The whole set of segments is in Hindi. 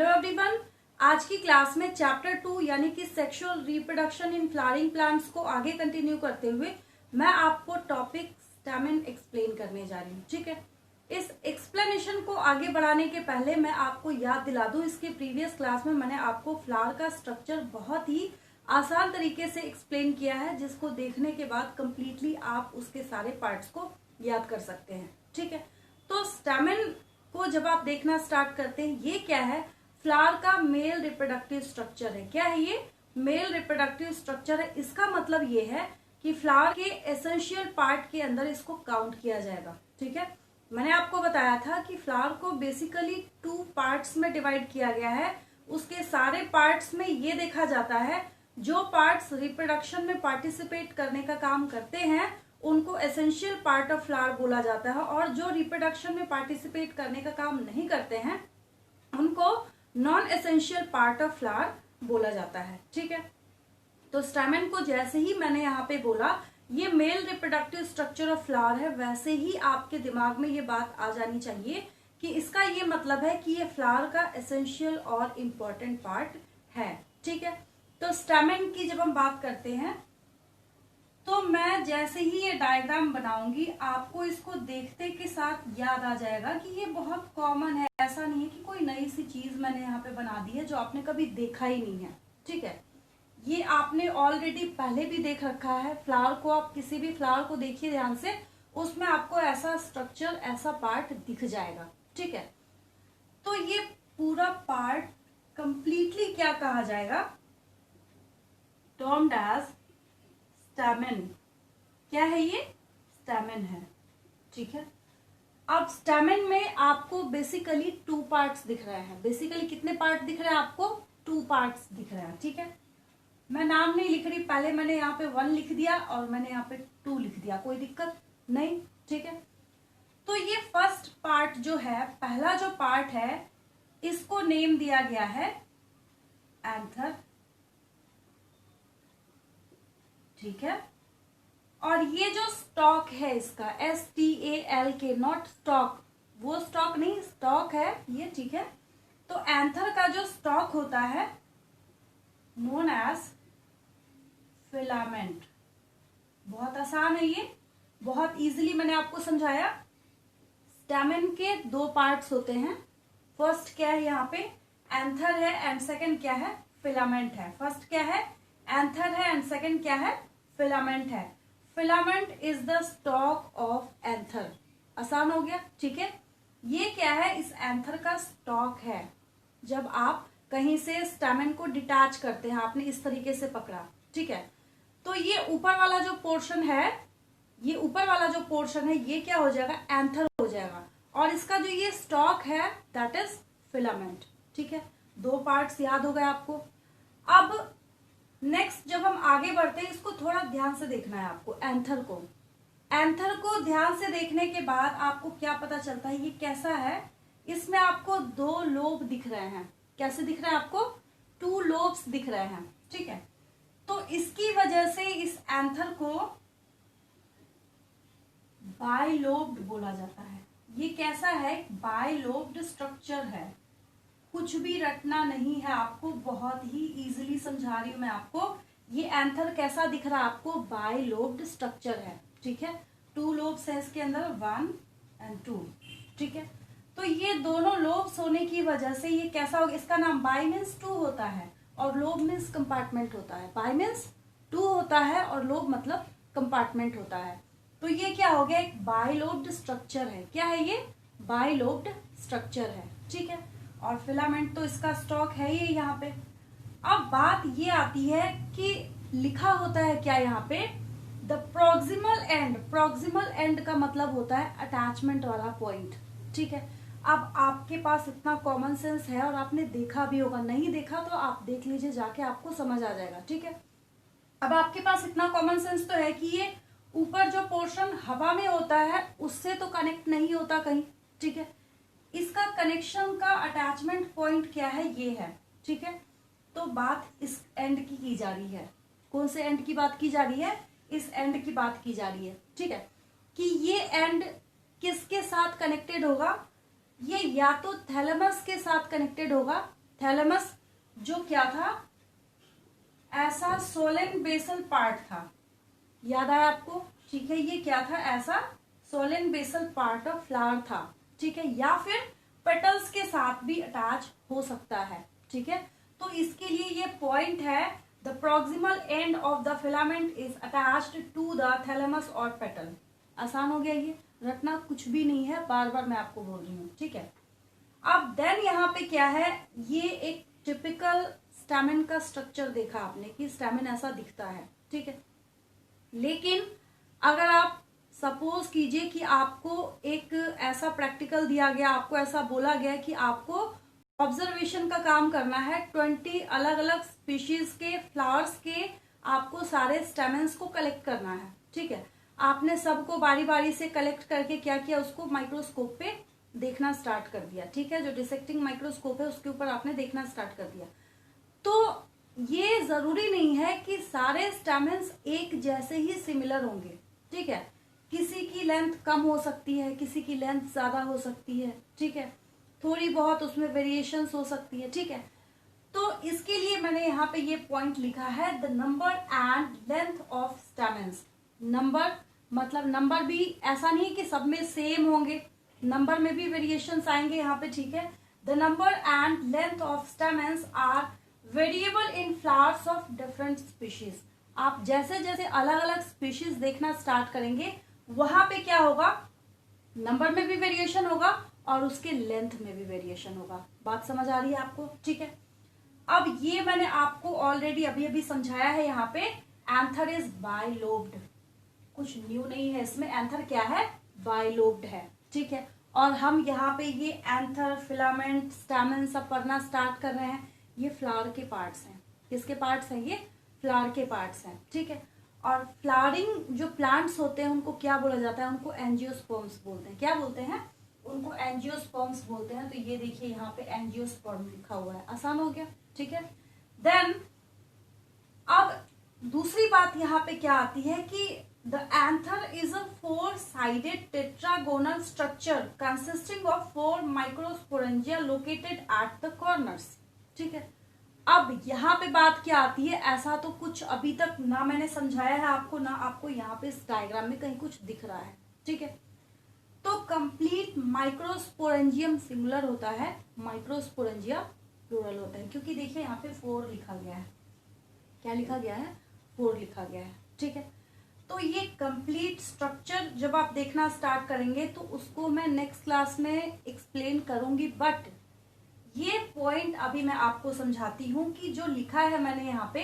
हेलो एवरीवन, आज की क्लास में चैप्टर 2 यानी कि sexual reproduction in flowering plants को आगे कंटिन्यू करते हुए मैं आपको टॉपिक स्टैमेन एक्सप्लेन करने जा रही हूँ। ठीक है, इस एक्सप्लेनेशन को आगे बढ़ाने के पहले मैं आपको याद दिला दूं, इसके प्रीवियस क्लास में मैंने आपको फ्लावर का स्ट्रक्चर बहुत ही आसान तरीके से एक्सप्लेन किया है, जिसको देखने के बाद कंप्लीटली आप उसके सारे पार्ट्स को याद कर सकते हैं। ठीक है, तो स्टैमेन को जब आप देखना स्टार्ट करते हैं, ये क्या है? फ्लावर का मेल रिप्रोडक्टिव स्ट्रक्चर है। क्या है ये? मेल रिप्रोडक्टिव स्ट्रक्चर है। इसका मतलब ये है कि फ्लावर के एसेंशियल पार्ट के अंदर इसको काउंट किया जाएगा। ठीक है, मैंने आपको बताया था कि फ्लावर को बेसिकली 2 पार्ट्स में डिवाइड किया गया है। उसके सारे पार्ट्स में ये देखा जाता है, जो पार्ट्स रिप्रोडक्शन में पार्टिसिपेट करने का काम करते हैं उनको एसेंशियल पार्ट ऑफ फ्लावर बोला जाता है, और जो रिप्रोडक्शन में पार्टिसिपेट करने का काम नहीं करते हैं उनको non essential part of flower बोला जाता है। ठीक है, तो स्टैमेन को जैसे ही मैंने यहाँ पे बोला ये male reproductive structure of flower है, वैसे ही आपके दिमाग में ये बात आ जानी चाहिए कि इसका ये मतलब है कि ये फ्लावर का एसेंशियल और इम्पोर्टेंट पार्ट है। ठीक है, तो स्टैमेन की जब हम बात करते हैं तो मैं जैसे ही ये डायग्राम बनाऊंगी आपको इसको देखते के साथ याद आ जाएगा कि ये बहुत कॉमन है। ऐसा नहीं है कि कोई नई सी चीज मैंने यहाँ पे बना दी है जो आपने कभी देखा ही नहीं है। ठीक है, ये आपने ऑलरेडी पहले भी देख रखा है। फ्लावर को आप किसी भी फ्लावर को देखिए ध्यान से, उसमें आपको ऐसा स्ट्रक्चर, ऐसा पार्ट दिख जाएगा। ठीक है, तो ये पूरा पार्ट कंप्लीटली क्या कहा जाएगा? Termed as stamen. क्या है ये? स्टैमेन है। ठीक है, अब स्टैमेन में आपको बेसिकली 2 पार्ट्स दिख रहे हैं। बेसिकली कितने पार्ट दिख रहे हैं आपको? 2 पार्ट्स दिख रहे हैं। ठीक है, मैं नाम नहीं लिख रही, पहले मैंने यहाँ पे 1 लिख दिया और मैंने यहाँ पे 2 लिख दिया, कोई दिक्कत नहीं। ठीक है, तो ये फर्स्ट पार्ट जो है, पहला जो पार्ट है, इसको नेम दिया गया है एंथर। ठीक है, और ये जो स्टॉक है इसका STALK, नॉट स्टॉक, वो स्टॉक नहीं, स्टॉक है ये। ठीक है, तो एंथर का जो स्टॉक होता है नोन एज फिलामेंट। बहुत आसान है ये, बहुत इजीली मैंने आपको समझाया। स्टैमेन के 2 पार्ट्स होते हैं। फर्स्ट क्या है यहाँ पे? एंथर है, एंड सेकंड क्या है? फिलामेंट है। फर्स्ट क्या है? एंथर है, एंड सेकंड क्या है? फिलामेंट है। Filament is the stock of anther. आसान हो गया। ठीक है, ये क्या है? इस एंथर का स्टॉक है। जब आप कहीं से स्टैमेन को डिटैच करते हैं, आपने इस तरीके से पकड़ा। ठीक है, तो ये ऊपर वाला जो पोर्शन है, ये ऊपर वाला जो पोर्शन है, ये क्या हो जाएगा? एंथर हो जाएगा, और इसका जो ये स्टॉक है दैट इज फिलामेंट। ठीक है, 2 पार्ट्स याद हो गए आपको। अब नेक्स्ट जब हम आगे बढ़ते हैं, इसको थोड़ा ध्यान से देखना है आपको। एंथर को ध्यान से देखने के बाद आपको क्या पता चलता है ये कैसा है? इसमें आपको 2 लोब दिख रहे हैं। कैसे दिख रहे हैं आपको? 2 लोब्स दिख रहे हैं। ठीक है, तो इसकी वजह से इस एंथर को बाइलोब्ड बोला जाता है। ये कैसा है? बाइलोब्ड स्ट्रक्चर है। कुछ भी रटना नहीं है आपको, बहुत ही इजीली समझा रही हूं मैं आपको। ये एंथर कैसा दिख रहा है आपको? बाइलोब्ड स्ट्रक्चर है। ठीक है, 2 लोब्स है इसके अंदर, 1 and 2। ठीक है, तो ये दोनों लोब्स होने की वजह से ये कैसा होगा? इसका नाम बाई मीन्स 2 होता है और लोब मीन्स कंपार्टमेंट होता है। बाई मीन्स 2 होता है और लोब मतलब कंपार्टमेंट होता है। तो ये क्या हो गया? एक बाइलोब्ड स्ट्रक्चर है। क्या है ये? बाइलोब्ड स्ट्रक्चर है। ठीक है, और फिलामेंट तो इसका स्टॉक है ये यहाँ पे। अब बात ये आती है कि लिखा होता है क्या यहाँ पे? The proximal and. Proximal and का मतलब होता है अटैचमेंट वाला पॉइंट। ठीक है, अब आपके पास इतना कॉमन सेंस है और आपने देखा भी होगा, नहीं देखा तो आप देख लीजिए जाके, आपको समझ आ जाएगा। ठीक है, अब आपके पास इतना कॉमन सेंस तो है कि ये ऊपर जो पोर्शन हवा में होता है उससे तो कनेक्ट नहीं होता कहीं। ठीक है, इसका कनेक्शन का अटैचमेंट पॉइंट क्या है? ये है। ठीक है, तो बात इस एंड की जा रही है। कौन से एंड की बात की जा रही है? इस एंड की बात की जा रही है। ठीक है, कि ये एंड किसके साथ कनेक्टेड होगा? ये या तो थैलेमस के साथ कनेक्टेड होगा। थैलेमस जो क्या था, ऐसा सोलेन बेसल पार्ट था, याद आया आपको, ठीक है। ये क्या था, ऐसा swollen basal part of flower था, ठीक है, या फिर पेटल्स के साथ भी अटैच हो सकता है, ठीक है। तो इसके लिए ये पॉइंट है, the proximal end of the filament is attached to the thalamus और पेटल। आसान हो गया, ये रटना कुछ भी नहीं है, बार बार मैं आपको बोल रही हूँ, ठीक है। अब देन यहाँ पे क्या है, ये एक टिपिकल स्टैमेन का स्ट्रक्चर देखा आपने कि स्टैमेन ऐसा दिखता है, ठीक है। लेकिन अगर आप सपोज कीजिए कि आपको एक ऐसा प्रैक्टिकल दिया गया, आपको ऐसा बोला गया कि आपको ऑब्जर्वेशन का काम करना है, 20 अलग अलग स्पीशीज के फ्लावर्स के आपको सारे स्टेमेंस को कलेक्ट करना है, ठीक है। आपने सबको बारी बारी से कलेक्ट करके क्या किया, उसको माइक्रोस्कोप पे देखना स्टार्ट कर दिया, ठीक है। जो डिसेक्टिंग माइक्रोस्कोप है उसके ऊपर आपने देखना स्टार्ट कर दिया। तो ये जरूरी नहीं है कि सारे स्टेमेंस एक जैसे ही सिमिलर होंगे, ठीक है। किसी की लेंथ कम हो सकती है, किसी की लेंथ ज्यादा हो सकती है, ठीक है, थोड़ी बहुत उसमें वेरिएशंस हो सकती है, ठीक है। तो इसके लिए मैंने यहाँ पे ये पॉइंट लिखा है, the number and length of stamens. Number मतलब नंबर भी ऐसा नहीं कि सब में सेम होंगे, नंबर में भी वेरिएशंस आएंगे यहाँ पे, ठीक है। The number and length of stamens are variable in flowers of different species. आप जैसे जैसे अलग अलग स्पीशीज देखना स्टार्ट करेंगे, वहां पे क्या होगा, नंबर में भी वेरिएशन होगा और उसके लेंथ में भी वेरिएशन होगा। बात समझ आ रही है आपको, ठीक है। अब ये मैंने आपको ऑलरेडी अभी अभी समझाया है, यहाँ पे एंथर इज बाइलोब्ड, कुछ न्यू नहीं है इसमें। एंथर क्या है, बाइलोब्ड है, ठीक है। और हम यहाँ पे ये एंथर, फिलामेंट, स्टैमेन सब पढ़ना स्टार्ट कर रहे हैं। ये फ्लावर के पार्ट्स हैं, किसके पार्ट्स हैं, ये फ्लावर के पार्ट्स हैं, ठीक है। और फ्लावरिंग जो प्लांट्स होते हैं उनको क्या बोला जाता है, उनको एंजियोस्पर्म्स बोलते हैं। क्या बोलते हैं, उनको एंजियोस्पर्म्स बोलते हैं। तो ये देखिए यहाँ पे एंजियोस्पर्म लिखा हुआ है, आसान हो गया, ठीक है। देन अब दूसरी बात यहाँ पे क्या आती है कि the anther is a four sided tetragonal structure consisting of 4 microsporangia located at the corners, ठीक है। अब यहाँ पे बात क्या आती है, ऐसा तो कुछ अभी तक ना मैंने समझाया है आपको, ना आपको यहाँ पे इस डायग्राम में कहीं कुछ दिख रहा है, ठीक है। तो कंप्लीट माइक्रोस्पोरेंजियम सिंगुलर होता है, माइक्रोस्पोरेंजिया प्लूरल होता है, क्योंकि देखिए यहाँ पे 4 लिखा गया है। क्या लिखा गया है, 4 लिखा गया है, ठीक है। तो ये कंप्लीट स्ट्रक्चर जब आप देखना स्टार्ट करेंगे तो उसको मैं नेक्स्ट क्लास में एक्सप्लेन करूंगी, बट ये पॉइंट अभी मैं आपको समझाती हूँ कि जो लिखा है मैंने यहाँ पे,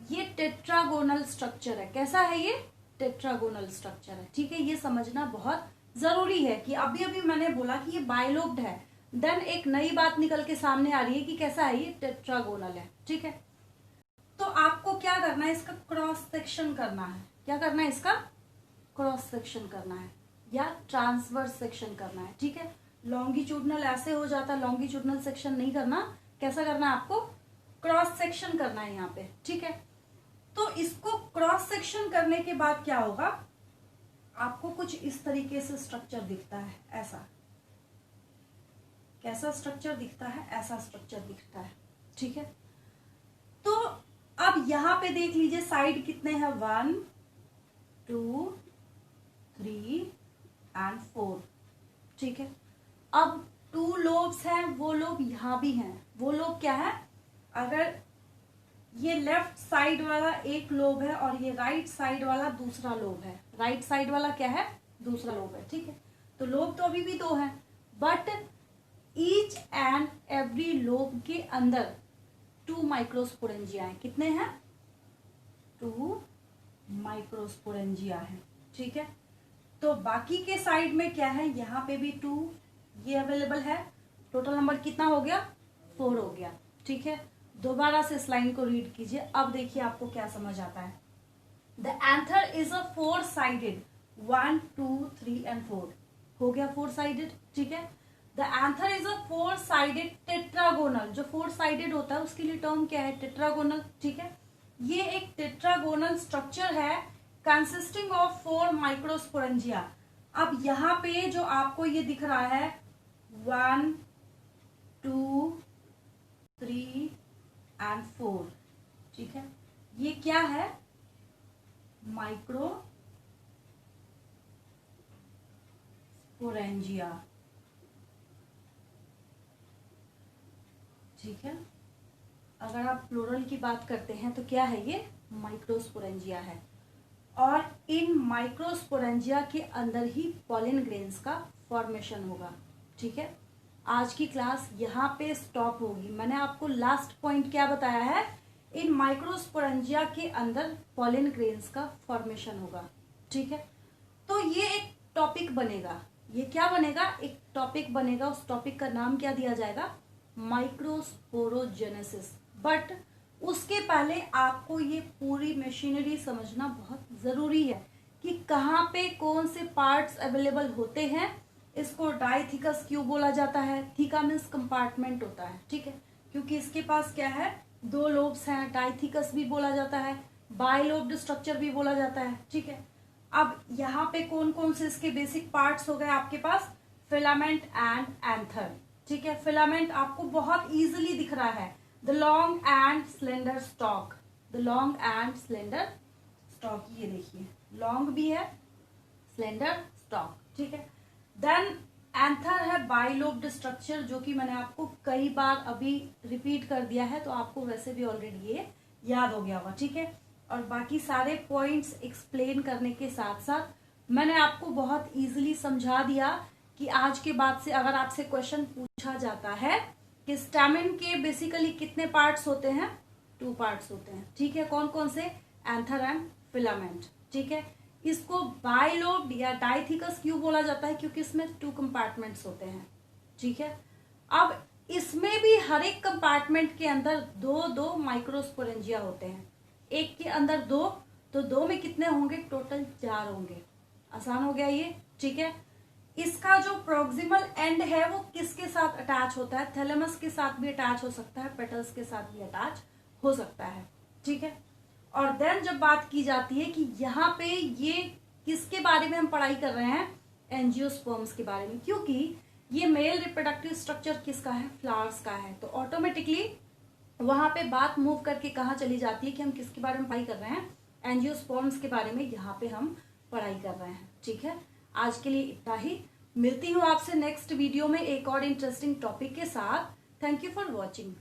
ये टेट्रागोनल स्ट्रक्चर है। कैसा है ये, टेट्रागोनल स्ट्रक्चर है, ठीक है। ये समझना बहुत जरूरी है कि अभी अभी मैंने बोला कि ये बाइलोब्ड है, देन एक नई बात निकल के सामने आ रही है कि कैसा है, ये टेट्रागोनल है, ठीक है। तो आपको क्या करना है, इसका क्रॉस सेक्शन करना है। क्या करना है, इसका क्रॉस सेक्शन करना है या ट्रांसवर्स सेक्शन करना है, ठीक है। लॉन्गिट्यूडनल ऐसे हो जाता है, लॉन्गिट्यूडनल सेक्शन नहीं करना। कैसा करना है आपको, क्रॉस सेक्शन करना है यहाँ पे, ठीक है। तो इसको क्रॉस सेक्शन करने के बाद क्या होगा, आपको कुछ इस तरीके से स्ट्रक्चर दिखता है, ऐसा। कैसा स्ट्रक्चर दिखता है, ऐसा स्ट्रक्चर दिखता है, ठीक है। तो अब यहां पे देख लीजिए साइड कितने हैं, 1 2 3 एंड 4, ठीक है। अब 2 लोब्स हैं, वो लोब यहां भी हैं। वो लोब क्या है, अगर ये लेफ्ट साइड वाला एक लोब है और ये राइट साइड वाला दूसरा लोब है, राइट साइड वाला क्या है, दूसरा लोब है, ठीक है। तो लोब तो अभी भी 2 है, but each and every lobe के अंदर 2 माइक्रोस्पोरेंजिया है। कितने हैं, 2 माइक्रोस्पोरेंजिया है, ठीक है। तो बाकी के साइड में क्या है, यहाँ पे भी 2 ये अवेलेबल है। टोटल नंबर कितना हो गया, 4 हो गया, ठीक है। दोबारा से इस लाइन को रीड कीजिए, अब देखिए आपको क्या समझ आता है। The anther is a four sided, 1 2 3 and 4 हो गया 4-साइडेड, ठीक है। The anther is a four sided tetragonal, जो 4-साइडेड होता है उसके लिए टर्म क्या है, टेट्रागोनल, ठीक है। ये एक टेट्रागोनल स्ट्रक्चर है कंसिस्टिंग ऑफ 4 माइक्रोस्पोरेंजिया। अब यहाँ पे जो आपको ये दिख रहा है 1 2 एंड 4। ठीक है, ये क्या है? माइक्रोस्पोरेंजिया। ठीक है, अगर आप प्लूरल की बात करते हैं तो क्या है? ये माइक्रोस्पोरेंजिया है। और इन माइक्रोस्पोरेंजिया के अंदर ही पॉलन ग्रेन्स का फॉर्मेशन होगा। ठीक है, आज की क्लास यहाँ पे स्टॉप होगी। मैंने आपको लास्ट पॉइंट क्या बताया है? इन माइक्रोस्पोरेंजिया के अंदर पॉलन ग्रेन्स का फॉर्मेशन होगा। ठीक है, तो ये एक टॉपिक बनेगा। ये क्या बनेगा? एक टॉपिक बनेगा। उस टॉपिक का नाम क्या दिया जाएगा? माइक्रोस्पोरोजेनेसिस। बट उसके पहले आपको ये पूरी मशीनरी समझना बहुत जरूरी है कि कहाँ पे कौन से पार्ट्स अवेलेबल होते हैं। इसको डाइथिकस क्यों बोला जाता है? थीका मीन्स कंपार्टमेंट होता है। ठीक है, क्योंकि इसके पास क्या है? 2 लोब्स हैं। डाइथिकस भी बोला जाता है, बाइलोब्ड स्ट्रक्चर भी बोला जाता है। ठीक है, अब यहाँ पे कौन कौन से इसके बेसिक पार्ट्स हो गए आपके पास? Filament and anther. ठीक है, फिलामेंट आपको बहुत इजीली दिख रहा है, the long and slender stock. The long and slender stock, ये देखिए लॉन्ग भी है, स्लेंडर स्टॉक। ठीक है, देन एंथर है बाइलोब्ड स्ट्रक्चर, जो कि मैंने आपको कई बार अभी रिपीट कर दिया है, तो आपको वैसे भी ऑलरेडी ये याद हो गया होगा। ठीक है, और बाकी सारे पॉइंट्स एक्सप्लेन करने के साथ साथ मैंने आपको बहुत इजीली समझा दिया कि आज के बाद से अगर आपसे क्वेश्चन पूछा जाता है कि स्टैमिन के बेसिकली कितने पार्ट्स होते हैं? 2 पार्ट्स होते हैं। ठीक है, कौन कौन से? Anther and filament. ठीक है, इसको बाइलोब्ड या डाइथिकस क्यों बोला जाता है? क्योंकि इसमें 2 कंपार्टमेंट्स होते हैं। ठीक है, अब इसमें भी हर एक कंपार्टमेंट के अंदर 2 माइक्रोस्पोरेंजिया होते हैं। एक के अंदर 2, तो 2 में कितने होंगे? टोटल 4 होंगे। आसान हो गया ये। ठीक है, इसका जो प्रोक्सिमल एंड है वो किसके साथ अटैच होता है? थैलेमस के साथ भी अटैच हो सकता है, पेटल्स के साथ भी अटैच हो सकता है। ठीक है, और देन जब बात की जाती है कि यहाँ पे ये किसके बारे में हम पढ़ाई कर रहे हैं? एंजियोस्पर्म्स के बारे में, क्योंकि ये मेल रिप्रोडक्टिव स्ट्रक्चर किसका है? फ्लावर्स का है। तो ऑटोमेटिकली वहां पे बात मूव करके कहाँ चली जाती है कि हम किसके बारे में पढ़ाई कर रहे हैं? एंजियोस्पर्म्स के बारे में यहाँ पे हम पढ़ाई कर रहे हैं। ठीक है, आज के लिए इतना ही। मिलती हूँ आपसे नेक्स्ट वीडियो में एक और इंटरेस्टिंग टॉपिक के साथ। Thank you for watching.